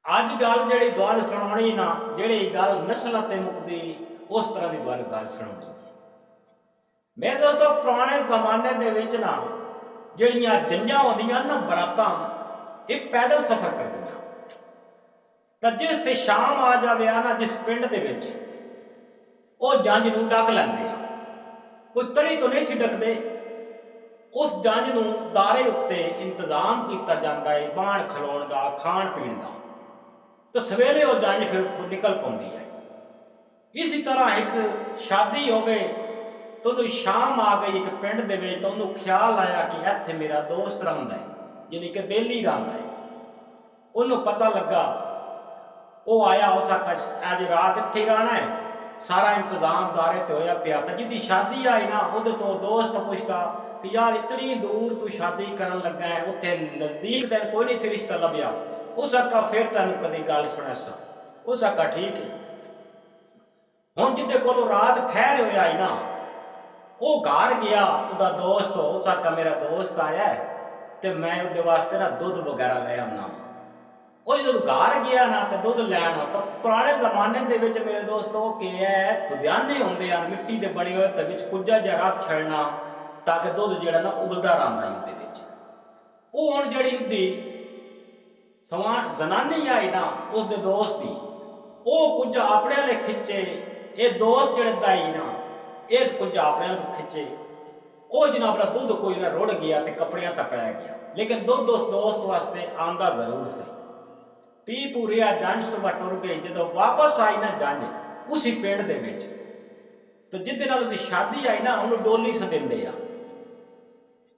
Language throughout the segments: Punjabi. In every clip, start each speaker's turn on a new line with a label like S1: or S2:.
S1: ਅੱਜ ਗੱਲ ਜਿਹੜੀ ਤੁਹਾਨੂੰ ਸੁਣਾਉਣੀ ਨਾ, ਜਿਹੜੀ ਗੱਲ ਨਸਲਾਂ ਤੇ ਮੁੱਕਦੀ ਉਸ ਤਰ੍ਹਾਂ ਦੀ ਤੁਹਾਨੂੰ ਗੱਲ ਸੁਣਾਉਣੀ। ਮੇਰੇ ਦੋਸਤੋ, ਪੁਰਾਣੇ ਜ਼ਮਾਨੇ ਦੇ ਵਿੱਚ ਨਾ ਜਿਹੜੀਆਂ ਜੰਜਾਂ ਹੁੰਦੀਆਂ ਨਾ, ਬਰਾਤਾਂ, ਇਹ ਪੈਦਲ ਸਫ਼ਰ ਕਰਦੀਆਂ। ਤਾਂ ਜਿਸ ਤੇ ਸ਼ਾਮ ਆ ਜਾਵੇ ਨਾ, ਜਿਸ ਪਿੰਡ ਦੇ ਵਿੱਚ, ਉਹ ਜੰਝ ਨੂੰ ਡੱਕ ਲੈਂਦੇ ਆ। ਕੋਈ ਤੜੀ ਤੋਂ ਨਹੀਂ ਸੀ ਡੱਕਦੇ, ਉਸ ਜੰਝ ਨੂੰ ਦਾਰੇ ਉੱਤੇ ਇੰਤਜ਼ਾਮ ਕੀਤਾ ਜਾਂਦਾ ਹੈ ਬਾਣ ਖਲੋਣ ਦਾ, ਖਾਣ ਪੀਣ ਦਾ। ਤਾਂ ਸਵੇਰੇ ਉਹ ਜੰਝ ਫਿਰ ਉੱਥੋਂ ਨਿਕਲ ਪਾਉਂਦੀ ਹੈ। ਇਸੇ ਤਰ੍ਹਾਂ ਇੱਕ ਸ਼ਾਦੀ ਹੋਵੇ, ਤੁਹਾਨੂੰ ਸ਼ਾਮ ਆ ਗਈ ਇੱਕ ਪਿੰਡ ਦੇ ਵਿੱਚ, ਤਾਂ ਉਹਨੂੰ ਖਿਆਲ ਆਇਆ ਕਿ ਇੱਥੇ ਮੇਰਾ ਦੋਸਤ ਰਹਿੰਦਾ ਹੈ, ਯਾਨੀ ਕਿ ਬੇਲੀ ਰਹਿੰਦਾ ਹੈ। ਉਹਨੂੰ ਪਤਾ ਲੱਗਾ, ਉਹ ਆਇਆ, ਉਸ ਅੱਜ ਰਾਤ ਇੱਥੇ ਹੀ ਰਹਿਣਾ ਹੈ। ਸਾਰਾ ਇੰਤਜ਼ਾਮ ਦਾਰੇ ਤੇ ਹੋਇਆ ਪਿਆ। ਤਾਂ ਜਿਹਦੀ ਸ਼ਾਦੀ ਆਈ ਨਾ, ਉਹਦੇ ਤੋਂ ਦੋਸਤ ਪੁੱਛਦਾ ਕਿ ਯਾਰ ਇਤਨੀ ਦੂਰ ਤੂੰ ਸ਼ਾਦੀ ਕਰਨ ਲੱਗਾ ਹੈ, ਉੱਥੇ ਨਜ਼ਦੀਕ ਤੈਨੂੰ ਕੋਈ ਨਹੀਂ ਸੀ ਰਿਸ਼ਤਾ ਲੱਭਿਆ। ਉਸ ਆਖਾ ਫਿਰ ਤੈਨੂੰ ਕਦੀ ਗੱਲ ਸੁਣਿਆ ਸਾਂ। ਉਸ ਆਖਾ ਠੀਕ ਹੈ। ਹੁਣ ਜਿਹਦੇ ਕੋਲੋਂ ਰਾਤ ਠਹਿਰ ਹੋਇਆ ਆਈ ਨਾ, ਉਹ ਘਰ ਗਿਆ, ਉਹਦਾ ਦੋਸਤ, ਉਸ ਆਖਾ ਮੇਰਾ ਦੋਸਤ ਆਇਆ ਤੇ ਮੈਂ ਉਹਦੇ ਵਾਸਤੇ ਨਾ ਦੁੱਧ ਵਗੈਰਾ ਲੈ ਆਉਣਾ। ਉਹ ਜਦੋਂ ਘਰ ਗਿਆ ਨਾ ਤੇ ਦੁੱਧ ਲੈਣ, ਤਾਂ ਪੁਰਾਣੇ ਜ਼ਮਾਨੇ ਦੇ ਵਿੱਚ ਮੇਰੇ ਦੋਸਤੋ ਕੀ ਹੈ, ਦੁਧਿਆਨੇ ਹੁੰਦੇ ਹਨ ਮਿੱਟੀ ਦੇ ਬਣੇ ਹੋਏ, ਤੇ ਵਿੱਚ ਕੁੱਜਾ ਜਿਹਾ ਰੱਖ ਛੱਡਣਾ ਤਾਂ ਕਿ ਦੁੱਧ ਜਿਹੜਾ ਨਾ ਉਬਲਦਾ ਰਹਿੰਦਾ ਉਹਦੇ ਵਿੱਚ। ਉਹ ਹੁਣ ਜਿਹੜੀ ਉਹਦੀ ਜ਼ਨਾਨੀ ਆਈ ਨਾ, ਉਸਦੇ ਦੋਸਤ ਦੀ, ਉਹ ਕੁੱਜਾ ਆਪਣੇ ਵਾਲੇ ਖਿੱਚੇ, ਇਹ ਦੋਸਤ ਜਿਹੜੇ ਦਾਈ ਨਾ, ਇਹ ਕੁੱਜਾ ਆਪਣੇ ਵਾਲੇ ਖਿੱਚੇ। ਉਹ ਜਨਾਬ ਦਾ ਦੁੱਧ ਕੋਈ ਨਾ ਰੁੜ ਗਿਆ ਤੇ ਕੱਪੜਿਆਂ ਤੱਕ ਪੈ ਗਿਆ, ਲੇਕਿਨ ਦੁੱਧ ਉਸ ਦੋਸਤ ਵਾਸਤੇ ਆਂਦਾ ਜ਼ਰੂਰ ਸੀ। ਪੀ ਪੂਰਿਆ ਜੰਝ ਸੁਬਾ ਟੁਰ ਗਈ। ਜਦੋਂ ਵਾਪਸ ਆਈ ਨਾ ਜੰਝ ਉਸੇ ਪਿੰਡ ਦੇ ਵਿੱਚ, ਤੇ ਜਿਹਦੇ ਨਾਲ ਉਹਦੀ ਸ਼ਾਦੀ ਆਈ ਨਾ, ਉਹਨੂੰ ਡੋਲੀ ਸਦਿੰਦੇ ਆ।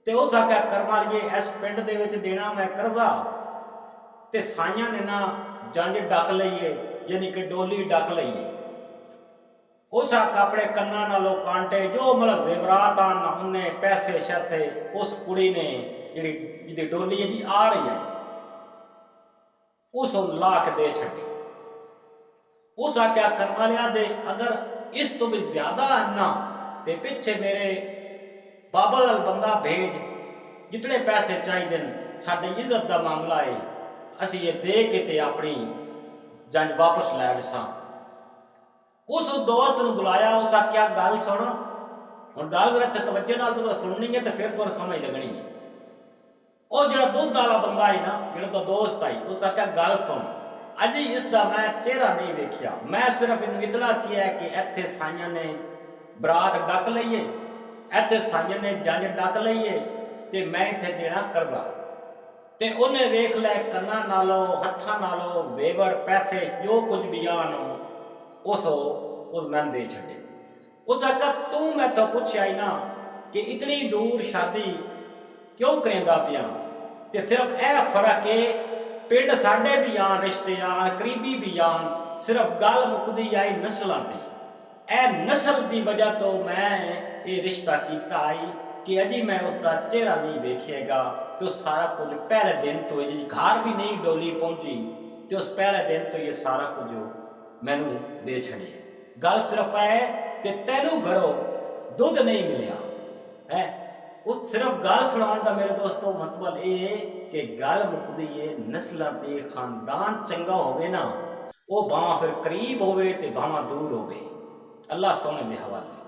S1: ਤੇ ਉਸ ਆਖਿਆ ਕਰਮਾ ਲਈਏ, ਇਸ ਪਿੰਡ ਦੇ ਵਿੱਚ ਦੇਣਾ ਮੈਂ ਕਰਜ਼ਾ, ਤੇ ਸਾਈਆਂ ਨੇ ਨਾ ਜੰਝ ਡੱਕ ਲਈਏ, ਯਾਨੀ ਕਿ ਡੋਲੀ ਡੱਕ ਲਈਏ। ਉਸ ਆਖਾ ਆਪਣੇ ਕੰਨਾਂ ਨਾਲੋਂ ਕਾਂਟੇ, ਜੋ ਮਤਲਬ ਜ਼ੇਵਰਾਤ ਆਨ, ਉਹਨੇ ਪੈਸੇ ਸ਼ਰਤੇ ਉਸ ਕੁੜੀ ਨੇ ਜਿਹੜੀ ਜਿਹਦੀ ਡੋਲੀ ਹੈ ਜੀ ਆ ਰਹੀ ਹੈ, ਉਸ ਨੂੰ ਲਾ ਕੇ ਦੇ ਛੱਡੀ। ਉਸ ਆਖਿਆ ਕਰਮਾ ਲਿਆ ਦੇ, ਅਗਰ ਇਸ ਤੋਂ ਵੀ ਜ਼ਿਆਦਾ ਆਨਾ ਤੇ ਪਿੱਛੇ ਮੇਰੇ ਬਾਬਲ ਵਾਲ ਬੰਦਾ ਭੇਜ, ਜਿਤਨੇ ਪੈਸੇ ਚਾਹੀਦੇ ਨੇ, ਸਾਡੀ ਇੱਜ਼ਤ ਦਾ ਮਾਮਲਾ ਹੈ, ਅਸੀਂ ਇਹ ਦੇ ਕੇ ਤੇ ਆਪਣੀ ਜੰਝ ਵਾਪਸ ਲੈ ਵਸਾਂ। ਉਸ ਦੋਸਤ ਨੂੰ ਬੁਲਾਇਆ। ਉਸ ਆਖਿਆ ਗੱਲ ਸੁਣ, ਹੁਣ ਗੱਲ ਜ਼ਰਾ ਤਵੱਜੋ ਨਾਲ ਤੂੰ ਸੁਣਨੀ ਹੈ ਤੇ ਫਿਰ ਤੁਹਾਨੂੰ ਸਮਝ ਲੱਗਣੀ ਹੈ। ਉਹ ਜਿਹੜਾ ਦੁੱਧ ਵਾਲਾ ਬੰਦਾ ਹੈ ਨਾ, ਜਿਹੜਾ ਤਾਂ ਦੋਸਤ ਆਈ, ਉਸ ਆਖਿਆ ਗੱਲ ਸੁਣ, ਅਜੇ ਇਸ ਦਾ ਮੈਂ ਚਿਹਰਾ ਨਹੀਂ ਵੇਖਿਆ, ਮੈਂ ਸਿਰਫ ਇਹਨੂੰ ਇਤਨਾ ਕਿਹਾ ਕਿ ਇੱਥੇ ਸਾਈਆਂ ਨੇ ਬਰਾਤ ਡੱਕ ਲਈਏ, ਇੱਥੇ ਸਾਈਆਂ ਨੇ ਜੰਝ ਡੱਕ ਲਈਏ, ਤੇ ਮੈਂ ਇੱਥੇ ਦੇਣਾ ਕਰਜ਼ਾ। ਤੇ ਉਹਨੇ ਵੇਖ ਲੈ, ਕੰਨਾਂ ਨਾਲੋਂ ਹੱਥਾਂ ਨਾਲੋਂ ਜ਼ੇਵਰ ਪੈਸੇ ਜੋ ਕੁਝ ਵੀ ਆਨ ਉਸ ਮੈਂ ਦੇ ਛੱਡੇ। ਉਸ ਆਖਿਆ ਤੂੰ ਮੈਂ ਤਾਂ ਪੁੱਛਿਆ ਹੀ ਨਾ ਕਿ ਇਤਨੀ ਦੂਰ ਸ਼ਾਦੀ ਕਿਉਂ ਕਰੇਂਦਾ ਪਿਆ, ਤੇ ਸਿਰਫ ਇਹ ਫਰਕ ਹੈ ਪਿੰਡ ਸਾਡੇ ਵੀ ਆਣ, ਰਿਸ਼ਤੇ ਆਣ, ਕਰੀਬੀ ਵੀ ਆਣ, ਸਿਰਫ ਗੱਲ ਮੁੱਕਦੀ ਆਈ ਨਸਲਾਂ ਤੇ। ਇਹ ਨਸਲ ਦੀ ਵਜ੍ਹਾ ਤੋਂ ਮੈਂ ਇਹ ਰਿਸ਼ਤਾ ਕੀਤਾ ਆਈ ਕਿ ਅਜੀ ਮੈਂ ਉਸ ਦਾ ਚਿਹਰਾ ਨਹੀਂ ਵੇਖੇਗਾ। ਤੇ ਉਹ ਸਾਰਾ ਕੁਝ ਪਹਿਲੇ ਦਿਨ ਤੋਂ, ਜੀ ਘਰ ਵੀ ਨਹੀਂ ਡੋਲੀ ਪਹੁੰਚੀ, ਤੇ ਉਸ ਪਹਿਲੇ ਦਿਨ ਤੋਂ ਇਹ ਸਾਰਾ ਕੁਝ ਮੈਨੂੰ ਦੇ ਛੱਡਿਆ। ਗੱਲ ਸਿਰਫ ਹੈ ਕਿ ਤੈਨੂੰ ਘਰੋਂ ਦੁੱਧ ਨਹੀਂ ਮਿਲਿਆ ਹੈ। ਉਸ ਸਿਰਫ ਗੱਲ ਸੁਣਾਉਣ ਦਾ ਮੇਰੇ ਦੋਸਤੋ ਮਤਲਬ ਇਹ ਹੈ ਕਿ ਗੱਲ ਮੁੱਕਦੀ ਹੈ ਨਸਲਾਂ ਤੇ। ਖਾਨਦਾਨ ਚੰਗਾ ਹੋਵੇ ਨਾ, ਉਹ ਭਾਵੇਂ ਫਿਰ ਕਰੀਬ ਹੋਵੇ ਤੇ ਭਾਵੇਂ ਦੂਰ ਹੋਵੇ। ਅੱਲਾ ਸੋਹਣੇ ਦੇ ਹਵਾਲੇ।